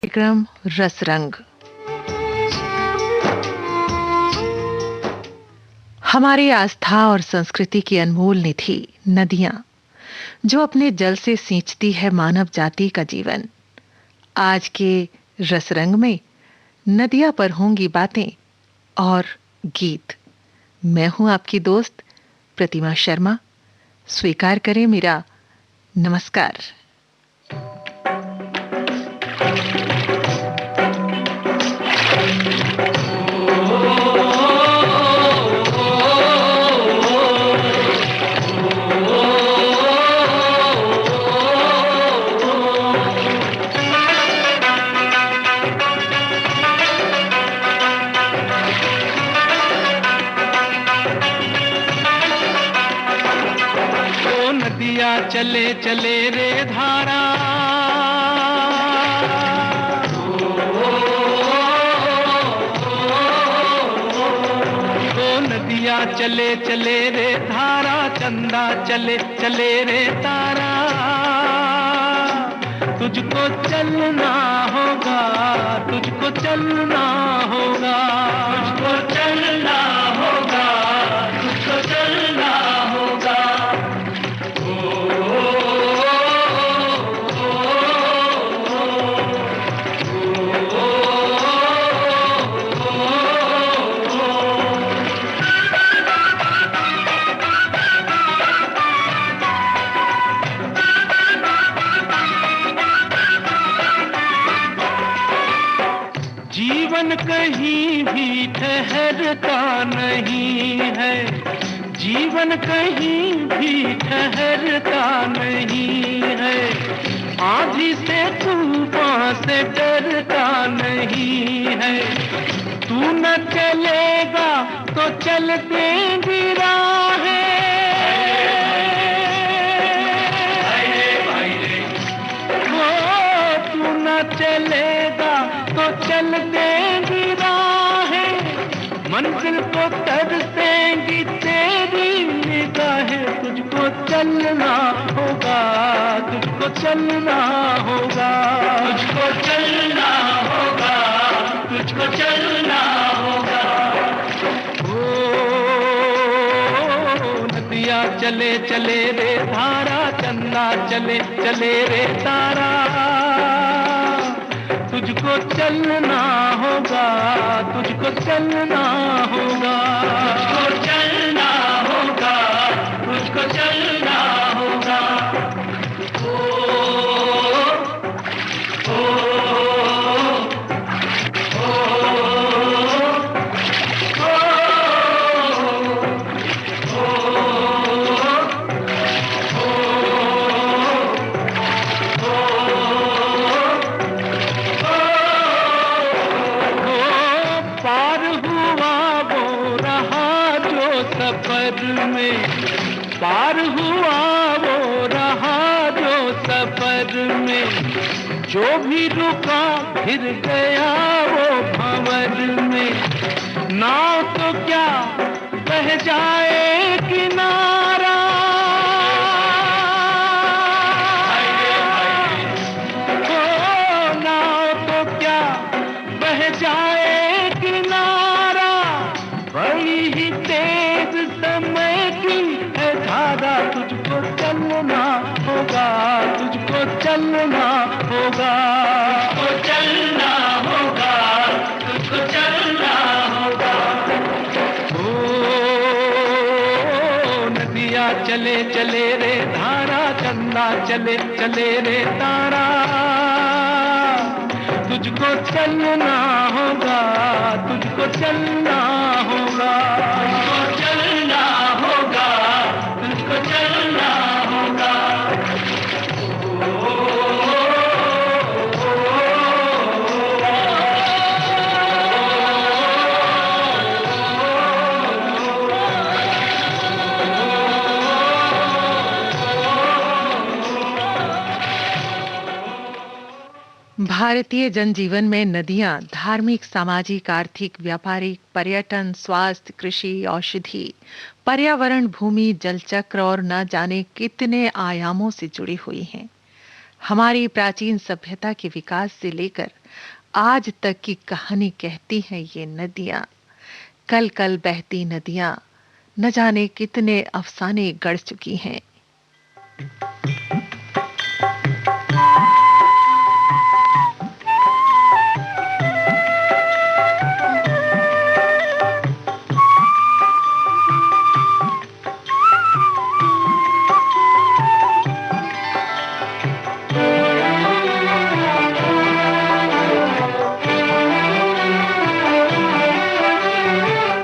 कार्यक्रम रसरंग। हमारी आस्था और संस्कृति की अनमोल निधि नदियां, जो अपने जल से सींचती है मानव जाति का जीवन। आज के रसरंग में नदियां पर होंगी बातें और गीत। मैं हूं आपकी दोस्त प्रतिमा शर्मा। स्वीकार करें मेरा नमस्कार। चले चले रे धारा, ओ नदिया चले चले रे धारा, चंदा चले चले रे तारा। तुझको चलना होगा, तुझको चलना होगा, तुझको चलना होगा, तुझको चलना होगा। जीवन कहीं भी ठहरता नहीं है, जीवन कहीं भी ठहरता नहीं है। आंधी से तूफान से डरता नहीं है। तू न चलेगा तो चल देंगी राहें, तू न चलेगा तो चल देंगी राहें। मंजिल को तरसेंगी तेरी निगाहें। तुझको चलना होगा, तुझको चलना होगा, तुझको चलना होगा, तुझको चलना होगा। ओ नदिया चले चले रे धारा, चंदा चले चले रे तारा। तुझको चलना होगा, तुझको चलना होगा, तुझको चलना होगा, तुझको चलना होगा। पार हुआ वो रहा जो सफर में, जो भी रुका फिर गया वो भंवर में। नाव तो क्या बह जाए किनारा, नाव तो क्या बह जाए किनारा। बड़ी ही तेज समय की है धारा। तुझको चलना होगा, तुझको चलना होगा, तुझको चलना होगा, तुझको चलना होगा। ओ नदिया चले चले रे धारा, चंदा चले चले रे तारा। तुझको चलना होगा, तुझको चलना होगा, तुझको चलना होगा, तुझको चलना होगा। भारतीय जनजीवन में नदियां धार्मिक, सामाजिक, आर्थिक, व्यापारिक, पर्यटन, स्वास्थ्य, कृषि, औषधि, पर्यावरण, भूमि, जलचक्र और न जाने कितने आयामों से जुड़ी हुई हैं। हमारी प्राचीन सभ्यता के विकास से लेकर आज तक की कहानी कहती हैं ये नदियां, कल कल बहती नदियां, न जाने कितने अफसाने गढ़ चुकी हैं।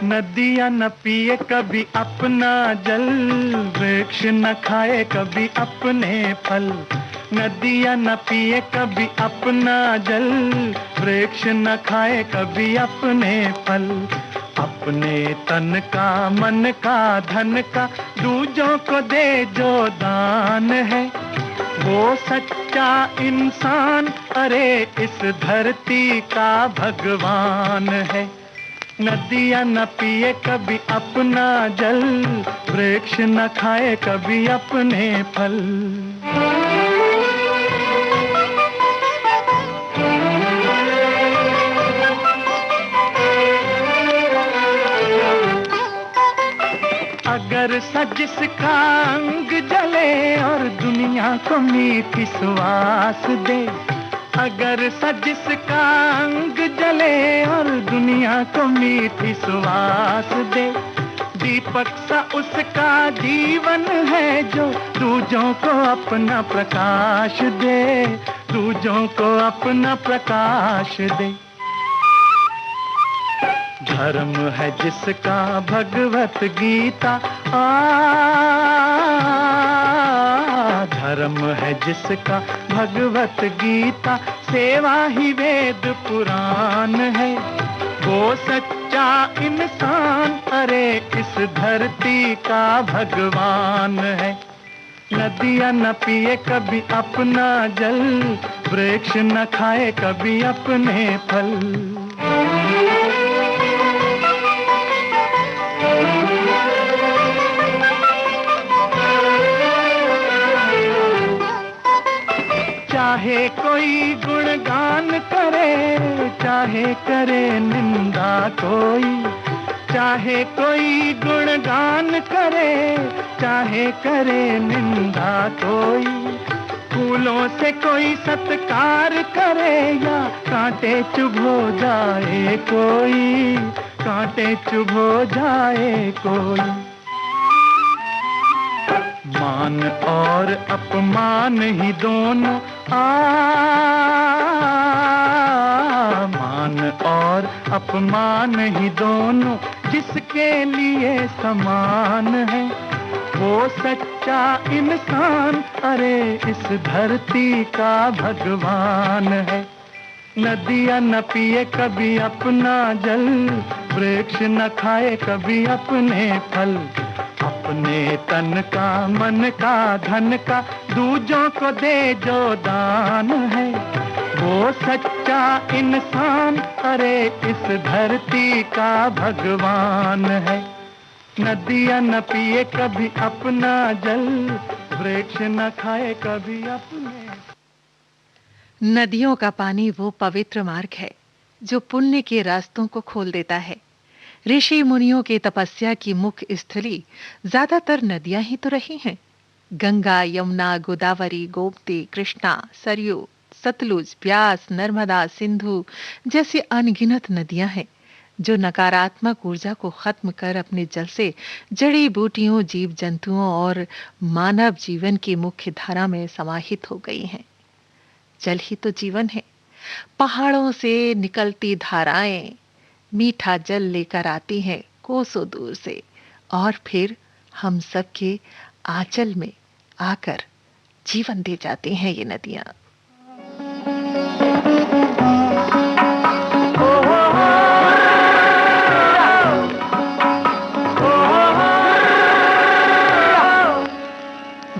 नदियाँ न पिए कभी अपना जल, वृक्ष न खाए कभी अपने फल। नदियाँ न पिए कभी अपना जल, वृक्ष न खाए कभी अपने फल। अपने तन का, मन का, धन का दूजों को दे जो दान है, वो सच्चा इंसान, अरे इस धरती का भगवान है। नदियाँ न पिए कभी अपना जल, वृक्ष न खाए कभी अपने फल। अगर सजिस का अंग जले और दुनिया को मीठी सुवास दे, अगर सजिस का अंग जले और दुनिया को मीठी सुवास दे, दीपक सा उसका जीवन है जो दूजों को अपना प्रकाश दे, दूजों को अपना प्रकाश दे। धर्म है जिसका भगवत गीता, धर्म है जिसका भगवत गीता, सेवा ही वेद पुराण है, वो सच्चा इंसान, अरे इस धरती का भगवान है। नदियाँ न पिए कभी अपना जल, वृक्ष न खाए कभी अपने फल। चाहे कोई गुणगान करे, चाहे करे निंदा कोई, चाहे कोई गुणगान करे, चाहे करे निंदा कोई, फूलों से कोई सत्कार करे या कांटे चुभो जाए कोई, कांटे चुभो जाए कोई। मान और अपमान ही दोनों, मान और अपमान ही दोनों जिसके लिए समान है, वो सच्चा इंसान, अरे इस धरती का भगवान है। नदियाँ न पिए कभी अपना जल, वृक्ष न खाए कभी अपने फल। अपने तन का, मन का, धन का दूजों को दे जो दान है, वो सच्चा इंसान, अरे इस धरती का भगवान है। नदियाँ न पिए कभी अपना जल, वृक्ष न खाए कभी अपने। नदियों का पानी वो पवित्र मार्ग है जो पुण्य के रास्तों को खोल देता है। ऋषि मुनियों के तपस्या की मुख्य स्थली ज्यादातर नदियां ही तो रही हैं। गंगा, यमुना, गोदावरी, गोमती, कृष्णा, सरयू, सतलुज, ब्यास, नर्मदा, सिंधु जैसी अनगिनत नदियां हैं जो नकारात्मक ऊर्जा को खत्म कर अपने जल से जड़ी बूटियों, जीव जंतुओं और मानव जीवन की मुख्य धारा में समाहित हो गई हैं। जल ही तो जीवन है। पहाड़ों से निकलती धाराएं मीठा जल लेकर आती हैं कोसों दूर से और फिर हम सबके आंचल में आकर जीवन दे जाती हैं ये नदियां।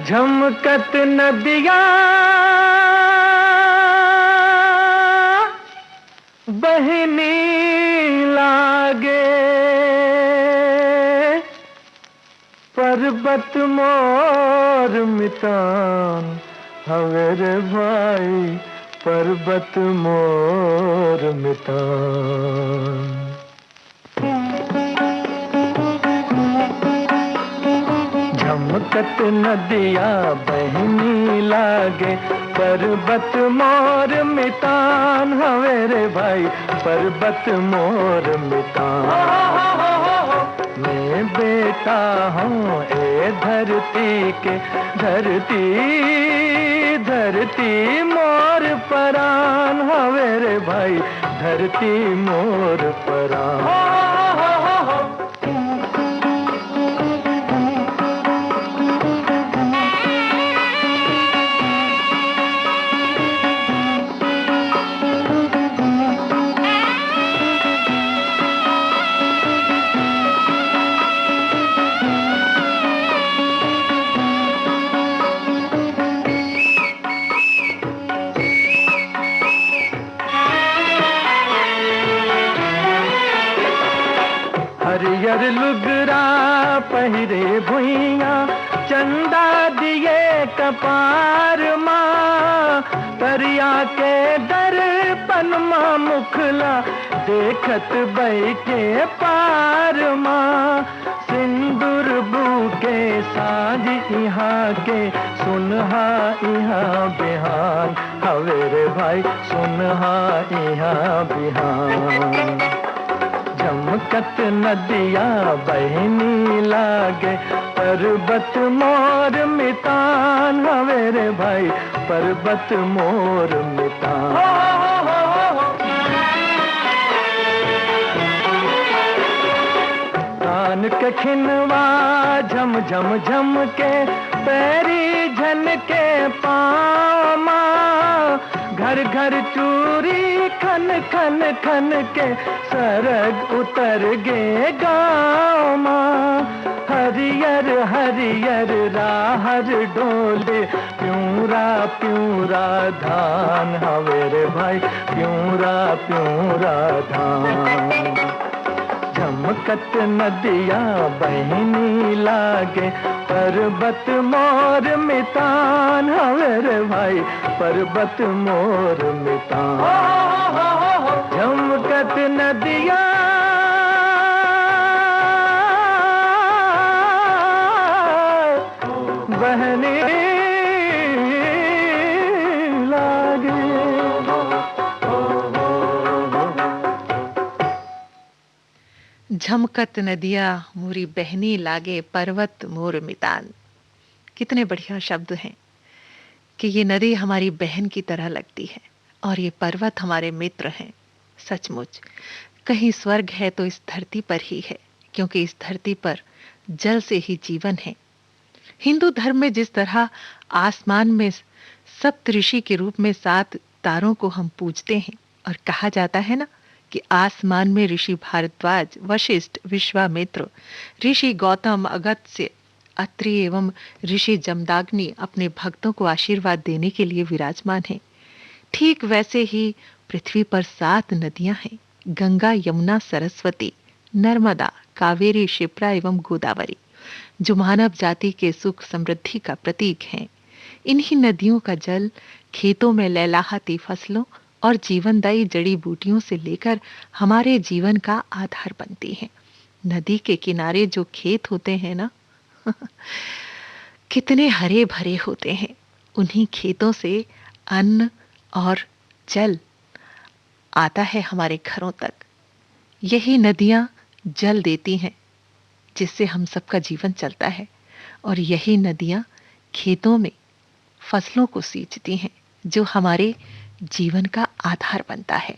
झमकत नदियाँ बहनी लागे, पर्वत मोर मितान हवेरे भाई, पर्वत मोर मोर मितान। झमकत नदिया बहनी लागे, पर्वत मोर मितान हवे रे भाई, पर्वत मोर मितान। मैं बेटा हूँ ए धरती के, धरती धरती मोर परान हवे रे भाई, धरती मोर परान। हरियर लुगरा पहिरे भुइया, चंदा दिए कपार माँ, तरिया के दर्पण माँ मुखला देखत बैठे पार माँ। सिंदूर बूके साँझ यहाँ के, सुनहा यहाँ बिहान हवे रे भाई, सुनहा यहाँ बिहान। झमकत नदिया बहनी लागे, पर्वत मोर मितान हवे रे भाई, पर्वत मोर मितान। कान के खिनवा झम झम झम के, पैरी झन के पाँव माँ, घर घर चूरी खन खन खन के, सरग उतर गे गाँव माँ। हरियर हरियर राहर डोले, प्यूरा प्यूरा धान हवे रे भाई, प्यूरा प्यूरा धान। झमकत नदिया बहनी लागे, पर्वत मोर मितान हवे रे भाई, पर्वत मोर मितान। झमकत नदिया बहनी लागे। झमकत नदिया मोरी बहनी लागे, पर्वत मोर मितान। कितने बढ़िया शब्द हैं कि ये नदी हमारी बहन की तरह लगती है और ये पर्वत हमारे मित्र हैं। सचमुच कहीं स्वर्ग है तो इस धरती पर ही है, क्योंकि इस धरती पर जल से ही जीवन है। हिंदू धर्म में जिस तरह आसमान में सप्तऋषि के रूप में 7 तारों को हम पूजते हैं और कहा जाता है ना कि आसमान में ऋषि भारद्वाज, वशिष्ठ, विश्वामित्र, ऋषि गौतम, अगस्त्य, अत्रि एवं ऋषि जमदाग्नि अपने भक्तों को आशीर्वाद देने के लिए विराजमान हैं। ठीक वैसे ही पृथ्वी पर 7 नदियां हैं, गंगा, यमुना, सरस्वती, नर्मदा, कावेरी, क्षिप्रा एवं गोदावरी, जो मानव जाति के सुख समृद्धि का प्रतीक हैं। इन्हीं नदियों का जल खेतों में लहलहाती फसलों और जीवनदायी जड़ी बूटियों से लेकर हमारे जीवन का आधार बनती हैं। नदी के किनारे जो खेत होते हैं ना कितने हरे भरे होते हैं। उन्हीं खेतों से अन्न और जल आता है हमारे घरों तक। यही नदियां जल देती हैं जिससे हम सबका जीवन चलता है, और यही नदियां खेतों में फसलों को सींचती हैं जो हमारे जीवन का आधार बनता है।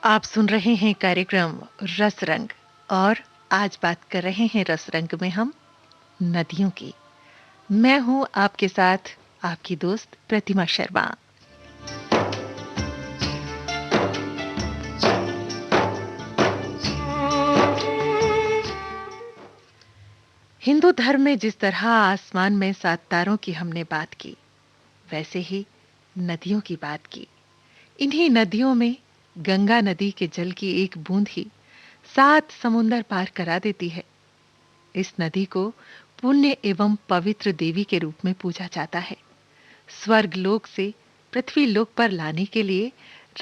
आप सुन रहे हैं कार्यक्रम रस रंग और आज बात कर रहे हैं रस रंग में हम नदियों की। मैं हूं आपके साथ आपकी दोस्त प्रतिमा शर्मा। हिंदू धर्म में जिस तरह आसमान में 7 तारों की हमने बात की, वैसे ही नदियों की बात की। इन्हीं नदियों में गंगा नदी के जल की एक बूंद ही 7 समुंदर पार करा देती है। इस नदी को पुण्य एवं पवित्र देवी के रूप में पूजा जाता है। स्वर्ग लोक से पृथ्वी लोक पर लाने के लिए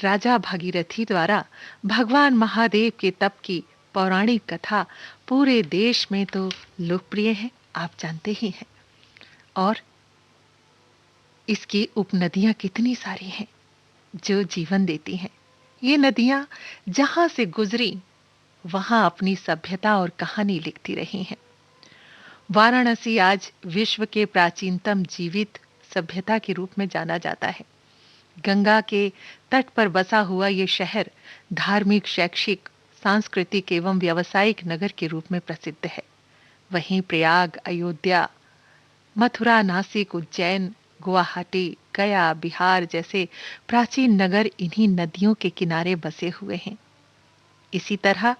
राजा भागीरथी द्वारा भगवान महादेव के तप की पौराणिक कथा पूरे देश में तो लोकप्रिय है, आप जानते ही हैं। और इसकी उपनदियां कितनी सारी हैं जो जीवन देती हैं। ये नदियां जहां से गुजरी वहां अपनी सभ्यता और कहानी लिखती रही हैं। वाराणसी आज विश्व के प्राचीनतम जीवित सभ्यता के रूप में जाना जाता है। गंगा के तट पर बसा हुआ ये शहर धार्मिक, शैक्षिक, सांस्कृतिक एवं व्यावसायिक नगर के रूप में प्रसिद्ध है। वहीं प्रयाग, अयोध्या, मथुरा, नासिक, उज्जैन, गुवाहाटी, गया, बिहार जैसे प्राचीन नगर इन्हीं नदियों के किनारे बसे हुए हैं। इसी तरह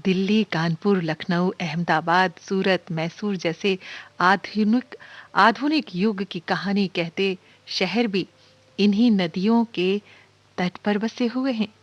दिल्ली, कानपुर, लखनऊ, अहमदाबाद, सूरत, मैसूर जैसे आधुनिक आधुनिक युग की कहानी कहते शहर भी इन्हीं नदियों के तट पर बसे हुए हैं।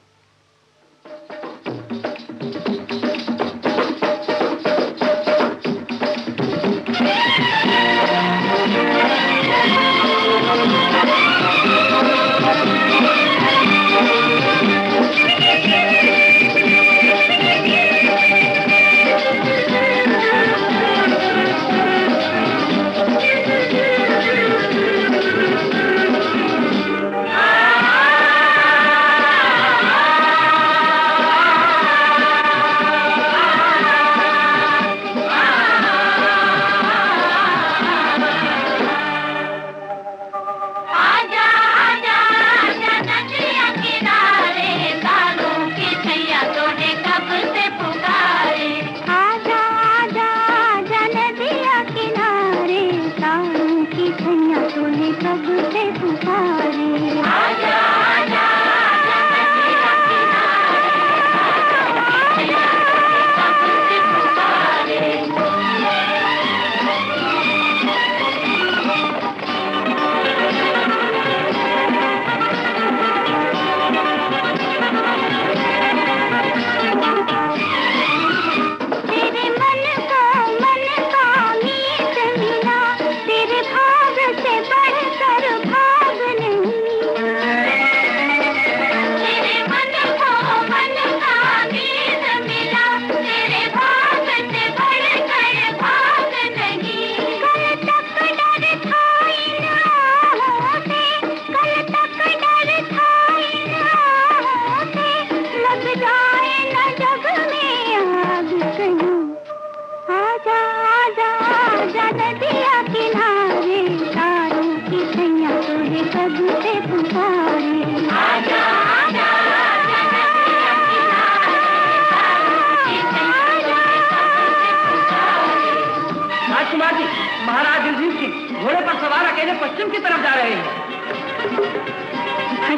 महाराज युधिष्ठिर सिंह घोड़े पर सवार अकेले पश्चिम की तरफ जा रहे हैं।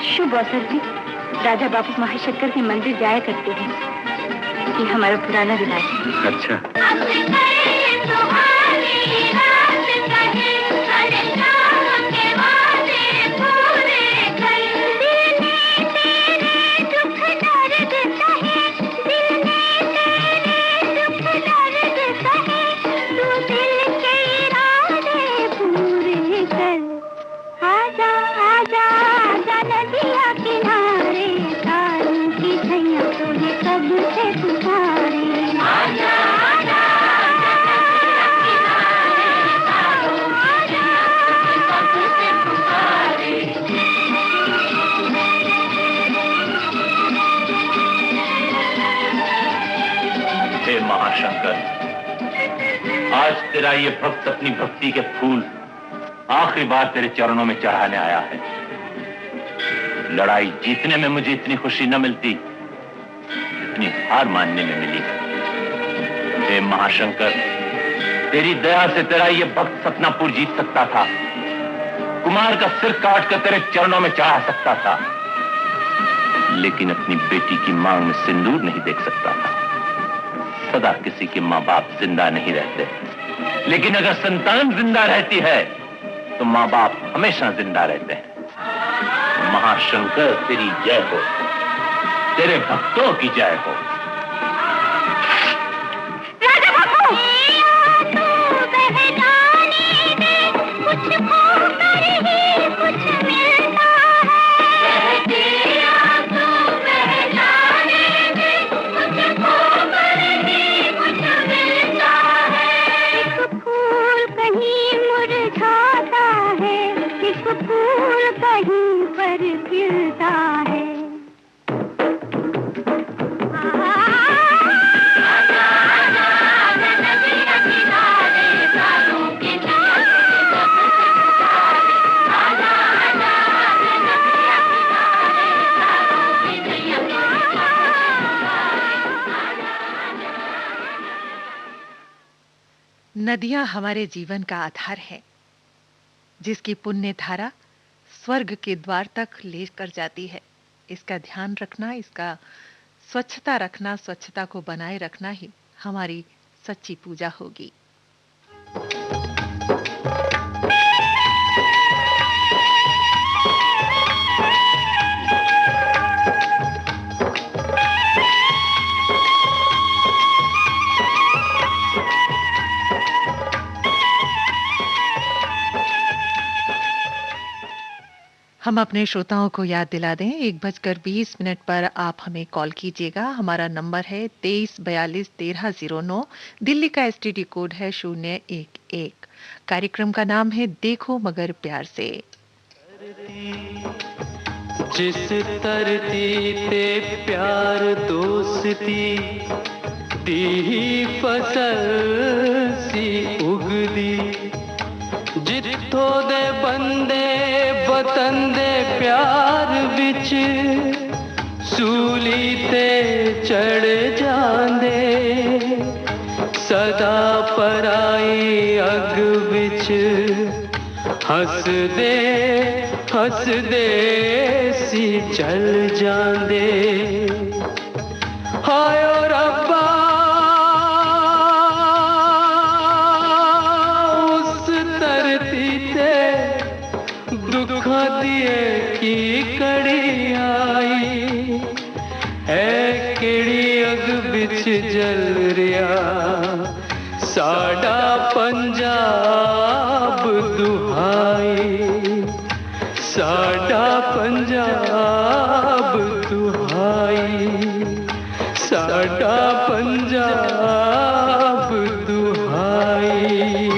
शुभ अवसर भी राजा बापू महाशंकर के मंदिर जाया करते हैं। ये हमारा पुराना रिवाज है। अच्छा। आज तेरा ये भक्त अपनी भक्ति के फूल आखिरी बार तेरे चरणों में चढ़ाने आया है। लड़ाई जीतने में मुझे इतनी खुशी न मिलती जितनी हार मानने में मिली है। हे महाशंकर, तेरी दया से तेरा ये भक्त सतनापुर जीत सकता था, कुमार का सिर काट कर तेरे चरणों में चढ़ा सकता था, लेकिन अपनी बेटी की मांग में सिंदूर नहीं देख सकता था। सदा किसी के माँ बाप जिंदा नहीं रहते, लेकिन अगर संतान जिंदा रहती है तो माँ बाप हमेशा जिंदा रहते हैं। महाशंकर, तेरी जय हो, तेरे भक्तों की जय हो। फूल नदियां हमारे जीवन का आधार है, जिसकी पुण्य धारा स्वर्ग के द्वार तक लेकर जाती है। इसका ध्यान रखना, इसका स्वच्छता रखना, स्वच्छता को बनाए रखना ही हमारी सच्ची पूजा होगी। हम अपने श्रोताओं को याद दिला दें, 1:20 पर आप हमें कॉल कीजिएगा। हमारा नंबर है 23421309। दिल्ली का एसटीडी कोड है 011। कार्यक्रम का नाम है देखो मगर प्यार से। जिस धरती ते प्यार दोस्ती दी फसल सी उगदी, जिथों दे बंदे वतन दे प्यार विच सूली ते चढ़ जांदे, सदा पराई अग विच हसदे हसदे सी चल जांदे। हाय ओ रब्बा उस धरती ते दुखा दिए की कड़ी आई है, केड़ी अग बिच जल रिया साडा पंजाब दुहाई, साडा पंजाब दुहाई, साडा पंजाब दुहाई।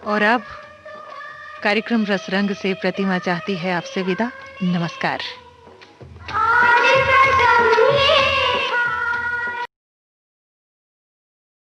और अब कार्यक्रम रसरंग से प्रतिमा चाहती है आपसे विदा। नमस्कार।